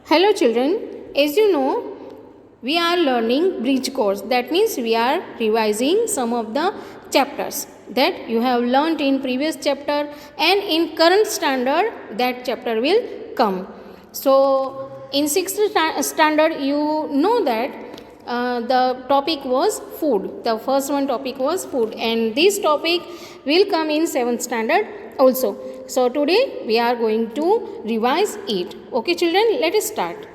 Hello children, as you know, we are learning bridge course. That means we are revising some of the chapters that you have learnt in previous chapter, and in current standard that chapter will come. So in sixth standard you know that the topic was food. The first one topic was food, and this topic will come in seventh standard also. So today we are going to revise it. Okay children, let us start.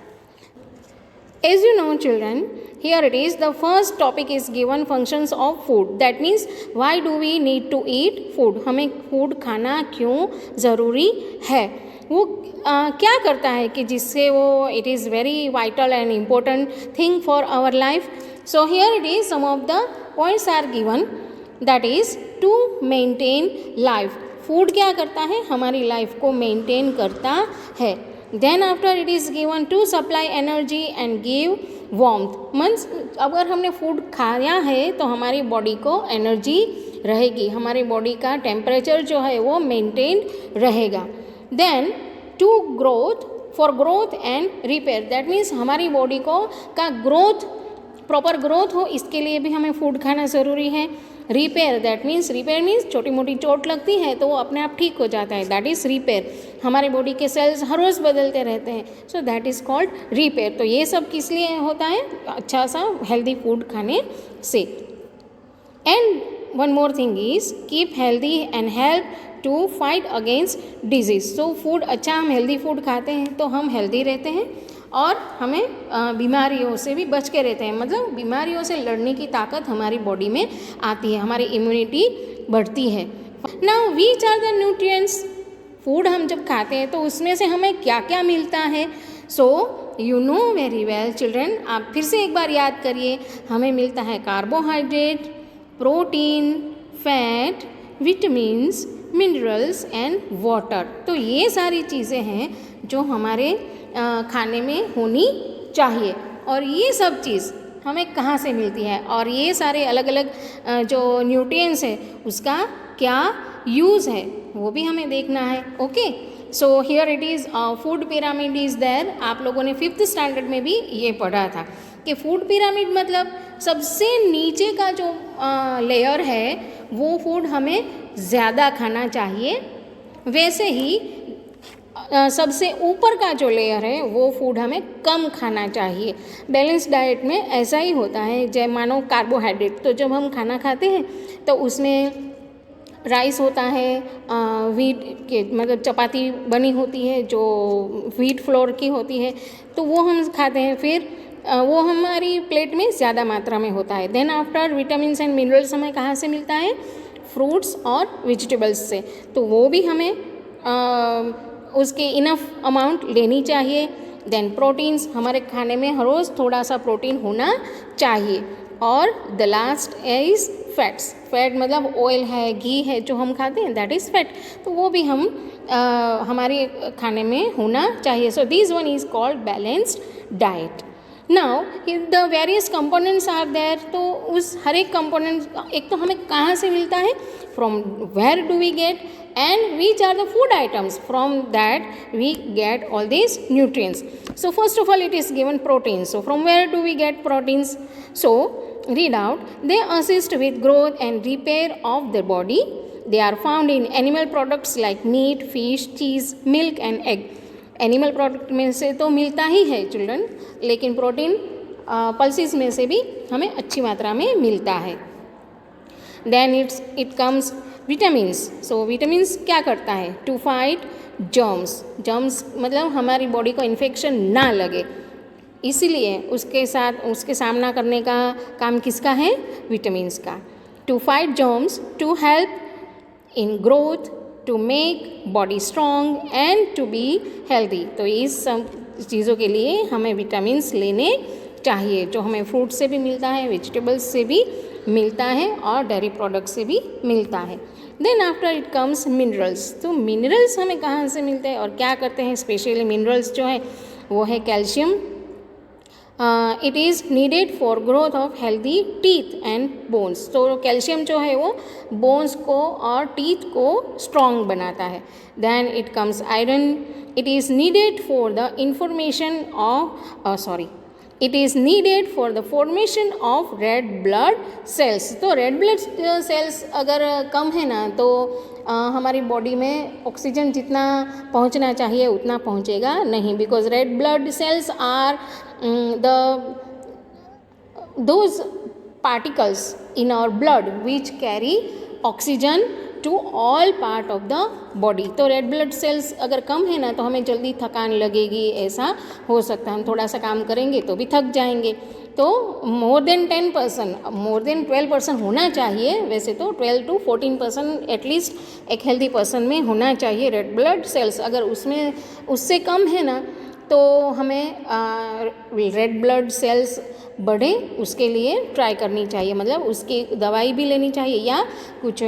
As you know children, here it is, the first topic is given functions of food. That means why do we need to eat food, हमें food खाना क्यों ज़रूरी है, वो क्या करता है कि जिससे वो it is very vital and important thing for our life. So here it is, some of the points are given, that is to maintain life. Food क्या करता है, हमारी लाइफ को मेंटेन करता है. Then after it is given to supply energy and give warmth. Means अगर हमने food खाया है तो हमारी बॉडी को एनर्जी रहेगी, हमारी बॉडी का टेम्परेचर जो है वो मेंटेन रहेगा. Then to growth, for growth and repair. That means हमारी बॉडी को का ग्रोथ, प्रॉपर ग्रोथ हो, इसके लिए भी हमें फूड खाना ज़रूरी है. Repair, that means, repair means छोटी मोटी चोट लगती है तो वो अपने आप ठीक हो जाता है, दैट इज़ रिपेयर. हमारे बॉडी के सेल्स हर रोज़ बदलते रहते हैं, so that is called repair. तो ये सब किस लिए होता है, अच्छा सा हेल्दी फूड खाने से. And one more thing is keep healthy and help to fight against disease. So food अच्छा, हम हेल्दी फूड खाते हैं तो हम हेल्दी रहते हैं और हमें बीमारियों से भी बच के रहते हैं. मतलब बीमारियों से लड़ने की ताकत हमारी बॉडी में आती है, हमारी इम्यूनिटी बढ़ती है. Now which are the nutrients. Food हम जब खाते हैं तो उसमें से हमें क्या क्या मिलता है. So you know very well children, आप फिर से एक बार याद करिए. हमें मिलता है carbohydrate, protein, fat, vitamins, minerals and water. तो ये सारी चीज़ें हैं जो हमारे खाने में होनी चाहिए. और ये सब चीज़ हमें कहाँ से मिलती है, और ये सारे अलग अलग जो न्यूट्रिएंट्स है उसका क्या यूज़ है वो भी हमें देखना है. Okay, so here it is food pyramid is there. आप लोगों ने फिफ्थ स्टैंडर्ड में भी ये पढ़ा था कि फूड पिरामिड मतलब सबसे नीचे का जो लेयर है वो फूड हमें ज़्यादा खाना चाहिए, वैसे ही सबसे ऊपर का जो लेयर है वो फूड हमें कम खाना चाहिए. बैलेंस डाइट में ऐसा ही होता है. जैसे मानो कार्बोहाइड्रेट, तो जब हम खाना खाते हैं तो उसमें राइस होता है, वीट के मतलब चपाती बनी होती है जो वीट फ्लोर की होती है, तो वो हम खाते हैं. फिर वो हमारी प्लेट में ज़्यादा मात्रा में होता है. Then after vitamin and minerals हमें कहाँ से मिलता है, फ्रूट्स और वेजिटेबल्स से. तो वो भी हमें उसके इनफ अमाउंट लेनी चाहिए. देन प्रोटीन्स, हमारे खाने में हर रोज़ थोड़ा सा प्रोटीन होना चाहिए. और the last is fats. Fat मतलब ऑयल है, घी है जो हम खाते हैं, दैट इज़ फैट. तो वो भी हम हमारे खाने में होना चाहिए. So this one is called balanced diet. Now the various components are there. तो उस हर एक कंपोनेंट, एक तो हमें कहाँ से मिलता है, from where do we get, and which are the food items from that we get all these nutrients. So first of all it is given proteins. So from where do we get proteins? So read out, they assist with growth and repair of the body. They are found in animal products like meat, fish, cheese, milk and egg. Animal product में से तो मिलता ही है children, लेकिन protein pulses में से भी हमें अच्छी मात्रा में मिलता है. Then it comes vitamins. So vitamins क्या करता है, टू फाइट जर्म्स. जर्म्स मतलब हमारी बॉडी को इन्फेक्शन ना लगे, इसीलिए उसके सामना करने का काम किसका है, विटामिन्स का. To fight germs, to help in growth, to make body strong and to be healthy. तो इस सब चीज़ों के लिए हमें विटामिन्स लेने चाहिए, जो हमें फ्रूट से भी मिलता है, वेजिटेबल्स से भी मिलता है और डेयरी प्रोडक्ट से भी मिलता है. Then after it comes minerals. तो मिनरल्स हमें कहाँ से मिलते हैं और क्या करते हैं. स्पेशली मिनरल्स जो है वो है calcium, it is needed for growth of healthy teeth and bones. तो कैल्शियम जो है वो बोन्स को और टीथ को स्ट्रॉन्ग बनाता है। Then it comes iron, it is needed for the information of it is needed for the formation of red blood cells. तो रेड ब्लड सेल्स अगर कम है ना तो हमारी बॉडी में ऑक्सीजन जितना पहुंचना चाहिए उतना पहुंचेगा नहीं, because red blood cells are those particles in our blood which carry oxygen to all part of the body। तो रेड ब्लड सेल्स अगर कम है ना तो हमें जल्दी थकान लगेगी, ऐसा हो सकता है। हम थोड़ा सा काम करेंगे तो भी थक जाएंगे। तो मोर देन 10%, मोर देन 12% होना चाहिए। वैसे तो 12 to 14% एटलीस्ट एक हेल्दी पर्सन में होना चाहिए रेड ब्लड सेल्स। अगर उसमें उससे कम है ना तो हमें रेड ब्लड सेल्स बढ़े उसके लिए ट्राई करनी चाहिए, मतलब उसकी दवाई भी लेनी चाहिए, या कुछ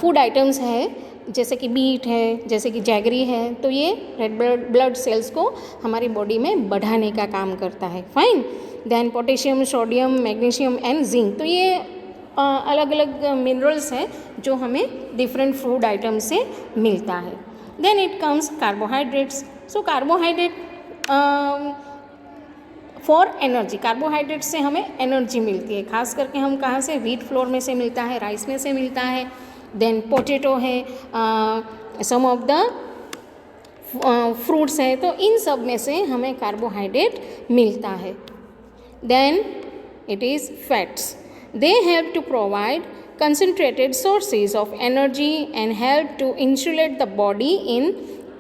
फूड आइटम्स है जैसे कि बीट है, जैसे कि जैगरी है, तो ये रेड ब्लड सेल्स को हमारी बॉडी में बढ़ाने का काम करता है। Fine. Then potassium, sodium, magnesium and zinc. तो ये अलग अलग मिनरल्स हैं जो हमें डिफरेंट फूड आइटम से मिलता है। Then it comes carbohydrates. So carbohydrate for energy, carbohydrate से हमें एनर्जी मिलती है। खास करके हम कहाँ से, व्हीट फ्लोर में से मिलता है, राइस में से मिलता है। देन पोटैटो है, सम ऑफ द फ्रूट्स है, तो इन सब में से हमें कार्बोहाइड्रेट मिलता है। Then it is fats, they help to provide concentrated sources of energy and help to insulate the body in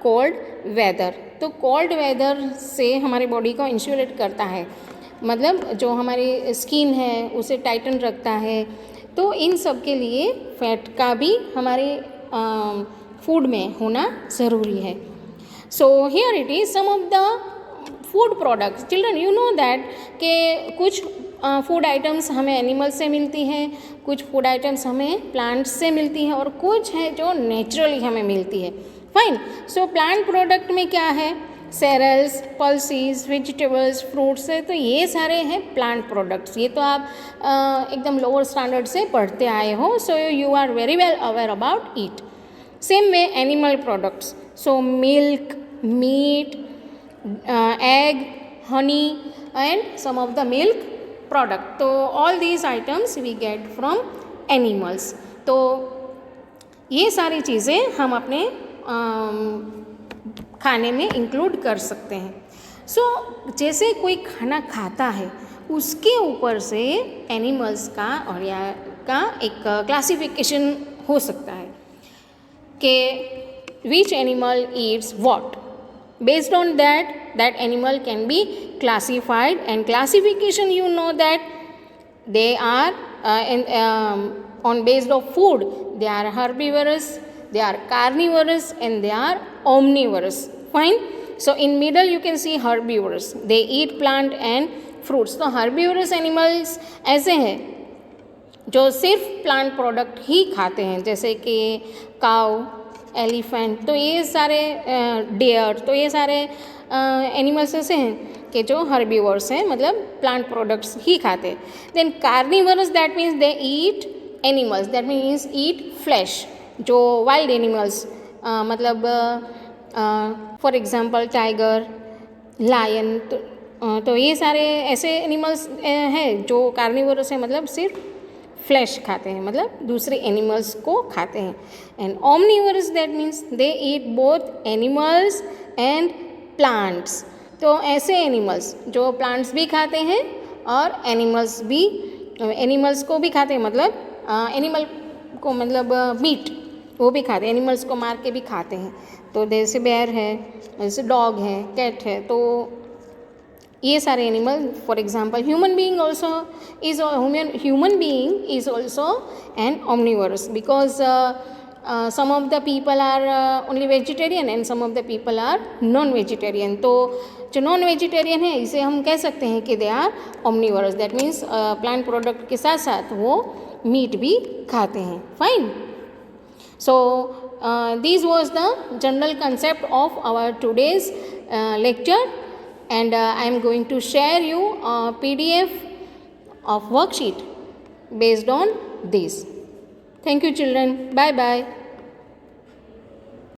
cold weather। तो कोल्ड वेदर से हमारी बॉडी को इंसुलेट करता है, मतलब जो हमारी स्किन है उसे टाइटन रखता है। तो इन सब के लिए फैट का भी हमारे फूड में होना ज़रूरी है। So here it is some of the food products. Children you know that के कुछ फूड आइटम्स हमें एनिमल्स से मिलती हैं, कुछ फूड आइटम्स हमें प्लांट्स से मिलती हैं, और कुछ है जो नेचुरली हमें मिलती है। फाइन। सो प्लांट प्रोडक्ट में क्या है, सेरल्स, पल्सीज, वेजिटेबल्स, फ्रूट्स है, तो ये सारे हैं प्लांट प्रोडक्ट्स। ये तो आप एकदम लोअर स्टैंडर्ड से पढ़ते आए हो, so you are very well aware about it. Same way animal products, so milk, meat, egg, honey and some of the milk product. तो all these items we get from animals. तो ये सारी चीज़ें हम अपने खाने में इंक्लूड कर सकते हैं। सो जैसे कोई खाना खाता है उसके ऊपर से एनिमल्स का और या का एक क्लासिफिकेशन हो सकता है कि which animal Yeats what. Based on that, that animal can be classified, and classification you know that they are on based of food, they are herbivorous, they are carnivorous and they are omnivorous. Fine. So in middle you can see herbivorous, they eat plant and fruits। तो herbivorous animals ऐसे हैं जो सिर्फ plant product ही खाते हैं, जैसे कि काऊ, elephant, तो ये सारे डेयर, तो ये सारे एनिमल्स ऐसे हैं कि जो हर्बीवर्स हैं, मतलब प्लांट प्रोडक्ट्स ही खाते हैं। Then carnivores, that means they eat animals, that means eat flesh. जो वाइल्ड एनिमल्स मतलब फॉर एग्जांपल टाइगर, लायन, तो ये सारे ऐसे एनिमल्स हैं जो कार्निवर्स हैं, मतलब सिर्फ फ्लैश खाते हैं, मतलब दूसरे एनिमल्स को खाते हैं। And omnivorous, that means they eat both animals and plants. तो ऐसे एनिमल्स जो प्लांट्स भी खाते हैं और एनिमल्स को भी खाते हैं, मतलब एनिमल को मतलब मीट वो भी खाते हैं, एनिमल्स को मार के भी खाते हैं। तो जैसे बेयर है, जैसे डॉग है, कैट है, तो ये सारे animal, for example human being is also an omnivorous, because some of the people are only vegetarian and some of the people are non vegetarian. तो जो नॉन वेजिटेरियन है इसे हम कह सकते हैं कि they are omnivorous, that means plant product के साथ साथ वो मीट भी खाते हैं। Fine. So this was the general concept of our today's lecture. and I am going to share you a PDF of worksheet based on this. Thank you children. Bye bye.